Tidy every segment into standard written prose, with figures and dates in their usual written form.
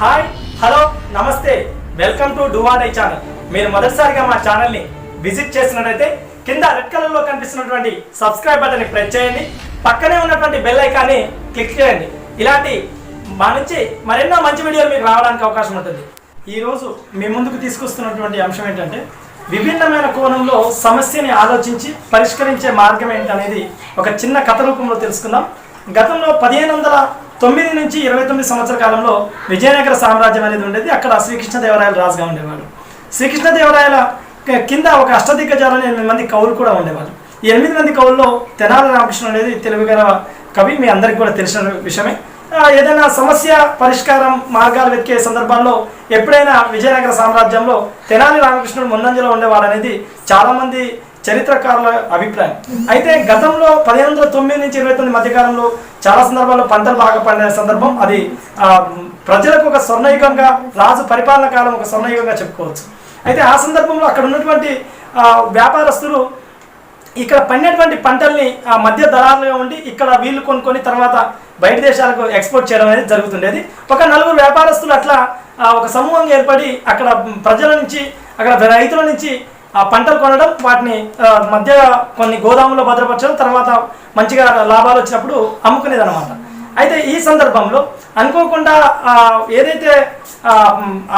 Hi hello నమస్తే welcome to డువాడై channel. మీరు మొదటిసారిగా మా ఛానల్ని విజిట్ చేసినట్లయితే కింద రెడ్ కలర్లో కనిపిస్తున్నటువంటి సబ్స్క్రైబ్ బటన్ని ప్రెస్ చేయండి. పక్కనే ఉన్నటువంటి బెల్ ఐకాన్ని క్లిక్ చేయండి. ఇలాంటి మా నుంచి మరెన్నో మంచి వీడియోలు మీకు రావడానికి అవకాశం ఉంటుంది. ఈరోజు మీ ముందుకు తీసుకొస్తున్నటువంటి అంశం ఏంటంటే విభిన్నమైన కోణంలో సమస్యని ఆలోచించి పరిష్కరించే మార్గం ఏంటనేది ఒక చిన్న కథ రూపంలో తెలుసుకుందాం. గతంలో 1509 నుంచి 29 సంవత్సర కాలంలో విజయనగర సామ్రాజ్యం అనేది ఉండేది. అక్కడ శ్రీకృష్ణదేవరాయల రాజుగా ఉండేవాడు. శ్రీకృష్ణదేవరాయల కింద ఒక అష్టదిగ్గజాలని 8 మంది కవులు కూడా ఉండేవాళ్ళు. ఈ 8 మంది కవుల్లో తెనాలి రామకృష్ణ అనేది తెలుగు కవి, మీ అందరికీ కూడా తెలిసిన విషయమే. ఏదైనా సమస్య పరిష్కారం మార్గాలు వెతికే సందర్భాల్లో ఎప్పుడైనా విజయనగర సామ్రాజ్యంలో తెనాలి రామకృష్ణుడు ముందంజలో ఉండేవాడు అనేది చాలామంది చరిత్రకారుల అభిప్రాయం. అయితే గతంలో 1509 నుంచి 29 మధ్యకాలంలో చాలా సందర్భాల్లో పంటలు బాగా పండే సందర్భం, అది ప్రజలకు ఒక స్వర్ణయుగంగా, రాజు పరిపాలన కాలం ఒక స్వర్ణయుగంగా చెప్పుకోవచ్చు. అయితే ఆ సందర్భంలో అక్కడ ఉన్నటువంటి వ్యాపారస్తులు ఇక్కడ పండినటువంటి పంటల్ని మధ్య దళాలుగా ఉండి ఇక్కడ వీళ్ళు కొనుక్కొని తర్వాత బయట దేశాలకు ఎక్స్పోర్ట్ చేయడం అనేది జరుగుతుండేది. ఒక 4 వ్యాపారస్తులు అట్లా ఒక సమూహంగా ఏర్పడి అక్కడ ప్రజల నుంచి, అక్కడ రైతుల నుంచి పంటలు కొనడం, వాటిని మధ్య కొన్ని గోదాములో భద్రపరచడం, తర్వాత మంచిగా లాభాలు వచ్చినప్పుడు అమ్ముకునేది అనమాట. అయితే ఈ సందర్భంలో అనుకోకుండా ఏదైతే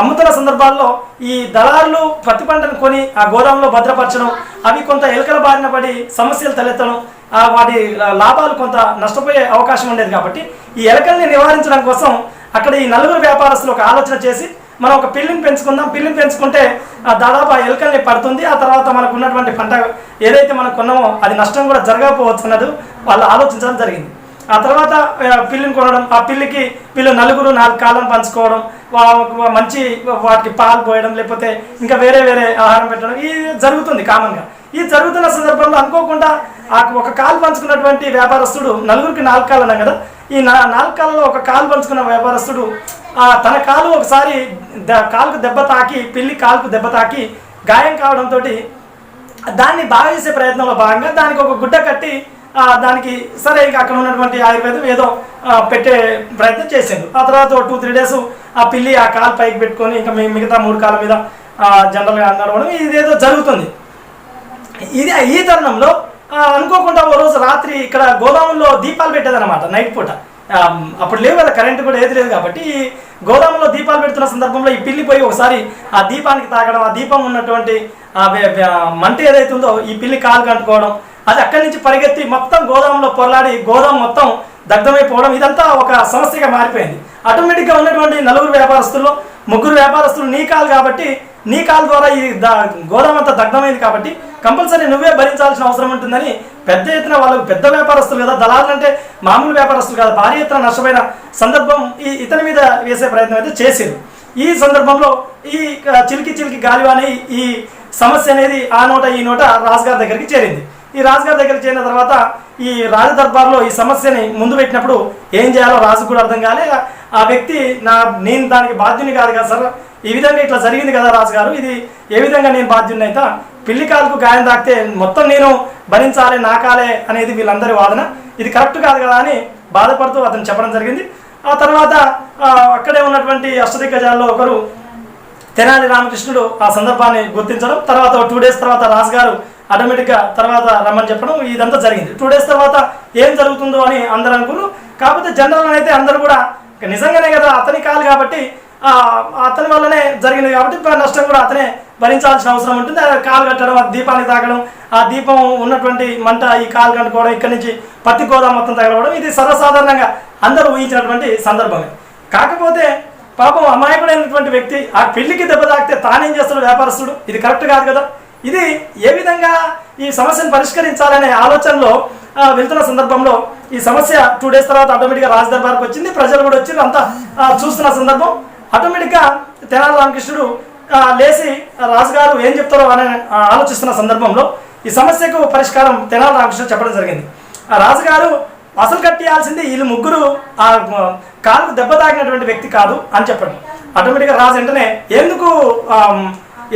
అమ్ముతున్న సందర్భాల్లో ఈ దళారులు పత్తి పంటను కొని ఆ గోదాంలో భద్రపరచడం, అవి కొంత ఎలుకల బారిన పడి సమస్యలు తలెత్తడం, వాటి లాభాలు కొంత నష్టపోయే అవకాశం ఉండేది. కాబట్టి ఈ ఎలుకల్ని నివారించడం కోసం అక్కడ ఈ 4 వ్యాపారస్తులు ఒక ఆలోచన చేసి, మనం ఒక పిల్లిని పెంచుకుందాం, పిల్లిని పెంచుకుంటే దాదాపు ఆ ఎలుకల్ని పడుతుంది, ఆ తర్వాత మనకు ఉన్నటువంటి పంట ఏదైతే మనం కొన్నామో అది నష్టం కూడా జరగకపోవచ్చు అన్నది వాళ్ళు ఆలోచించడం జరిగింది. ఆ తర్వాత పిల్లిని కొనడం, ఆ పిల్లికి వీళ్ళు 4 కాళ్ళను పంచుకోవడం, మంచి వాటికి పాలు పోయడం, లేకపోతే ఇంకా వేరే ఆహారం పెట్టడం, ఇది జరుగుతుంది కామన్గా. ఈ జరుగుతున్న సందర్భంలో అనుకోకుండా ఒక కాలు పంచుకున్నటువంటి వ్యాపారస్తుడు, 4కి 4 కాళ్ళు అన్నాం కదా, ఈ 4 కాళ్ళలో ఒక కాలు పంచుకున్న వ్యాపారస్తుడు తన కాలు ఒకసారి కాలుకు దెబ్బ తాకి, పిల్లి కాలుకు దెబ్బ తాకి గాయం కావడంతో దాన్ని బాగా చేసే ప్రయత్నంలో భాగంగా దానికి ఒక గుడ్డ కట్టి దానికి సరే ఇక అక్కడ ఉన్నటువంటి ఆయుర్వేదం ఏదో పెట్టే ప్రయత్నం చేసిండు. ఆ తర్వాత 2-3 డేస్ ఆ పిల్లి ఆ కాలు పైకి పెట్టుకొని ఇంకా మిగతా 3 కాళ్ళ మీద జనరల్గా నడవడం, ఇదేదో జరుగుతుంది. ఈ తరుణంలో అనుకోకుండా ఓ రోజు రాత్రి ఇక్కడ గోదాములో దీపాలు పెట్టేదన్నమాట, నైట్ పూట. అప్పుడు లేవు కదా, కరెంటు కూడా ఏది లేదు కాబట్టి ఈ గోదాములో దీపాలు పెడుతున్న సందర్భంలో ఈ పిల్లి పోయి ఒకసారి ఆ దీపానికి తాగడం, ఆ దీపం ఉన్నటువంటి మంట ఏదైతే ఉందో ఈ పిల్లి కాలు కంటుకోవడం, అది అక్కడి నుంచి పరిగెత్తి మొత్తం గోదాంలో పొరలాడి గోదాం మొత్తం దగ్ధమైపోవడం, ఇదంతా ఒక సమస్యగా మారిపోయింది. ఆటోమేటిక్గా ఉన్నటువంటి 4 వ్యాపారస్తుల్లో 3 వ్యాపారస్తులు నీ కాలు కాబట్టి, నీ కాలు ద్వారా ఈ గోదాం అంతా దగ్ధమైంది కాబట్టి కంపల్సరీ నువ్వే భరించాల్సిన అవసరం ఉంటుందని పెద్ద ఎత్తున వాళ్ళకు, పెద్ద వ్యాపారస్తులు కదా, దళారులు అంటే మామూలు వ్యాపారస్తులు కదా, భారీ ఎత్తున నష్టమైన సందర్భం ఇతని మీద వేసే ప్రయత్నం అయితే చేశారు. ఈ సందర్భంలో ఈ చిలికి గాలివాని ఈ సమస్య అనేది ఆ నోట ఈ నోట రాజుగారి దగ్గరికి చేరింది. ఈ రాజుగారి దగ్గరికి చేరిన తర్వాత ఈ రాజదర్బార్లో ఈ సమస్యని ముందు పెట్టినప్పుడు ఏం చేయాలో రాజుకు కూడా అర్థం కాలే. ఆ వ్యక్తి నేను దానికి బాధ్యుని కాదు కదా సార్, ఈ విధంగా ఇట్లా జరిగింది కదా రాజుగారు, ఇది ఏ విధంగా నేను బాధ్యుని అయితే, పిల్లి కాలుకు గాయం తాకితే మొత్తం నేను భరించాలి, నాకాలే అనేది వీళ్ళందరి వాదన, ఇది కరెక్ట్ కాదు కదా అని బాధపడుతూ అతను చెప్పడం జరిగింది. ఆ తర్వాత అక్కడే ఉన్నటువంటి అష్టదిగ్గజాల్లో ఒకరు తెనాలి రామకృష్ణుడు ఆ సందర్భాన్ని గుర్తించడం, తర్వాత 2 డేస్ తర్వాత రాజుగారు ఆటోమేటిక్గా తర్వాత రమ్మని చెప్పడం, ఇదంతా జరిగింది. 2 డేస్ తర్వాత ఏం జరుగుతుందో అని అందరూ అనుకున్నారు. కాకపోతే జనరల్ అయితే అందరూ కూడా నిజంగానే కదా అతని కాలు కాబట్టి, అతని వల్లనే జరిగింది కాబట్టి నష్టం కూడా అతనే భరించాల్సిన అవసరం ఉంటుంది. కాలు కట్టడం, ఆ దీపానికి తాగడం, ఆ దీపం ఉన్నటువంటి మంట ఈ కాలు కట్టుకోవడం, ఇక్కడి నుంచి పత్తి గోదాం మొత్తం తగలవడం, ఇది సర్వసాధారణంగా అందరూ ఊహించినటువంటి సందర్భమే. కాకపోతే పాపం అమాయకుడైనటువంటి వ్యక్తి ఆ పెళ్లికి దెబ్బ తాకితే తానేం చేస్తాడు వ్యాపారస్తుడు, ఇది కరెక్ట్ కాదు కదా. ఇది ఏ విధంగా ఈ సమస్యను పరిష్కరించాలనే ఆలోచనలో వెళ్తున్న సందర్భంలో ఈ సమస్య 2 డేస్ తర్వాత ఆటోమేటిక్గా రాజదర్బార్కి వచ్చింది. ప్రజలు కూడా వచ్చి అంతా చూస్తున్న సందర్భం ఆటోమేటిక్గా తెనాలి రామకృష్ణుడు లేచి రాజుగారు ఏం చెప్తారో అని ఆలోచిస్తున్న సందర్భంలో ఈ సమస్యకు పరిష్కారం తెనాలి రామకృష్ణుడు చెప్పడం జరిగింది. ఆ రాజుగారు అసలు కట్టియాల్సింది వీళ్ళు 3 ఆ కాలుకు దెబ్బ తాకినటువంటి వ్యక్తి కాదు అని చెప్పడం. ఆటోమేటిక్గా రాజు వెంటనే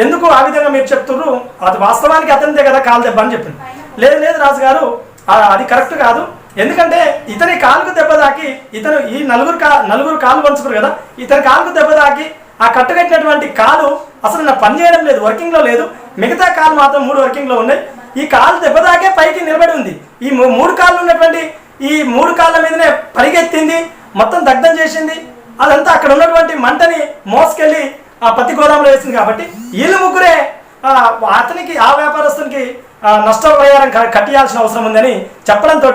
ఎందుకు ఆ విధంగా మీరు చెప్తున్నారు, అది వాస్తవానికి అతనిదే కదా కాలు దెబ్బ అని చెప్పింది. లేదు రాజుగారు, అది కరెక్ట్ కాదు, ఎందుకంటే ఇతని కాలుకు దెబ్బ తాకి ఇతను ఈ నలుగురు కాలు పంచుకున్నారు కదా, ఇతని కాలుకు దెబ్బ తాకి ఆ కట్టుకట్టినటువంటి కాలు అసలు నా పని చేయడం లేదు, వర్కింగ్లో లేదు. మిగతా కాలు మాత్రం 3 వర్కింగ్లో ఉన్నాయి. ఈ కాలు దెబ్బ తాకే పైకి నిలబడి ఉంది. ఈ 3 కాళ్ళు ఉన్నటువంటి ఈ 3 కాళ్ళ మీదనే పరిగెత్తింది, మొత్తం దగ్ధం చేసింది. అదంతా అక్కడ ఉన్నటువంటి మంటని మోసుకెళ్ళి ఆ పత్తి గోదాంలో వేసింది. కాబట్టి వీళ్ళు ముగ్గురే అతనికి ఆ వ్యాపారస్తునికి నష్టపరిహారం కట్టియాల్సిన అవసరం ఉందని చెప్పడంతో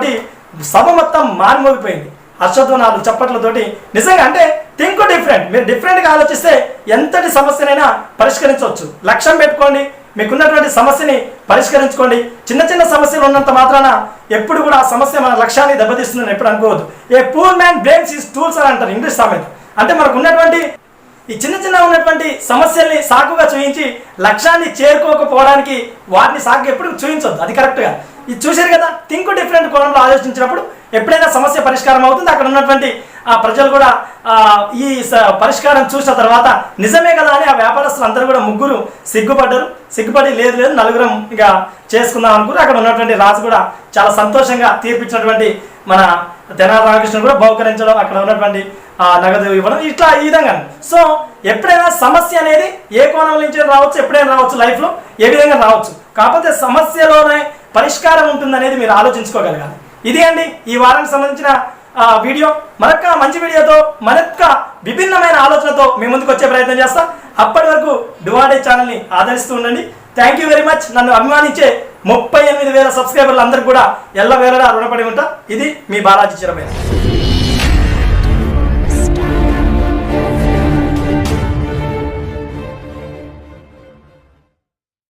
సభ మొత్తం మారుమోగిపోయింది. హర్షధ్వానాలు చప్పట్లతోటి. నిజంగా అంటే థింక్ డిఫరెంట్. మీరు డిఫరెంట్గా ఆలోచిస్తే ఎంతటి సమస్యనైనా పరిష్కరించవచ్చు. లక్ష్యం పెట్టుకోండి, మీకున్నటువంటి సమస్యని పరిష్కరించుకోండి. చిన్న చిన్న సమస్యలు ఉన్నంత మాత్రాన ఎప్పుడు కూడా ఆ సమస్య మన లక్ష్యాన్ని దెబ్బతీస్తుందని ఎప్పుడు అనుకోవద్దు. A poor man blames his tools అని అంటారు ఇంగ్లీష్ సామెత. అంటే మనకు ఉన్నటువంటి ఈ చిన్న ఉన్నటువంటి సమస్యల్ని సాకుగా చూయించి లక్ష్యాన్ని చేరుకోకపోవడానికి వాటిని సాకు ఎప్పుడు చూయించొద్దు. అది కరెక్ట్గా ఇది చూశారు కదా. థింక్ డిఫరెంట్ కోణంలో ఆలోచించినప్పుడు ఎప్పుడైనా సమస్య పరిష్కారం అవుతుంది. అక్కడ ఉన్నటువంటి ప్రజలు కూడా ఈ పరిష్కారం చూసిన తర్వాత నిజమే కదా అని ఆ వ్యాపారస్తులు అందరూ కూడా ముగ్గురు సిగ్గుపడి లేదు నలుగురం ఇక చేసుకుందాం అనుకుని అక్కడ ఉన్నటువంటి రాజు కూడా చాలా సంతోషంగా తీర్పిచ్చినటువంటి మన తెనాలి రామకృష్ణ కూడా బహుకరించడం, అక్కడ ఉన్నటువంటి నగదు ఇవ్వడం, ఇట్లా ఈ విధంగా. సో ఎప్పుడైనా సమస్య అనేది ఏ కోణం నుంచి రావచ్చు, ఎప్పుడైనా రావచ్చు, లైఫ్లో ఏ విధంగా రావచ్చు. కాకపోతే సమస్యలోనే పరిష్కారం ఉంటుందనేది మీరు ఆలోచించుకోగలగాలి. ఇది అండి ఈ వారానికి సంబంధించిన వీడియో. మరొక మంచి వీడియోతో మరొక విభిన్నమైన ఆలోచనతో మీ ముందుకు వచ్చే ప్రయత్నం చేస్తా. అప్పటి వరకు డువాడే ఛానల్ని ఆదరిస్తూ ఉండండి. Thank you very much. నన్ను అభిమానించే 38,000 సబ్స్క్రైబర్లు అందరికీ కూడా ఎల్లవేళలా రుణపడి ఉంటా. ఇది మీ బాలాజీ చిరమైన.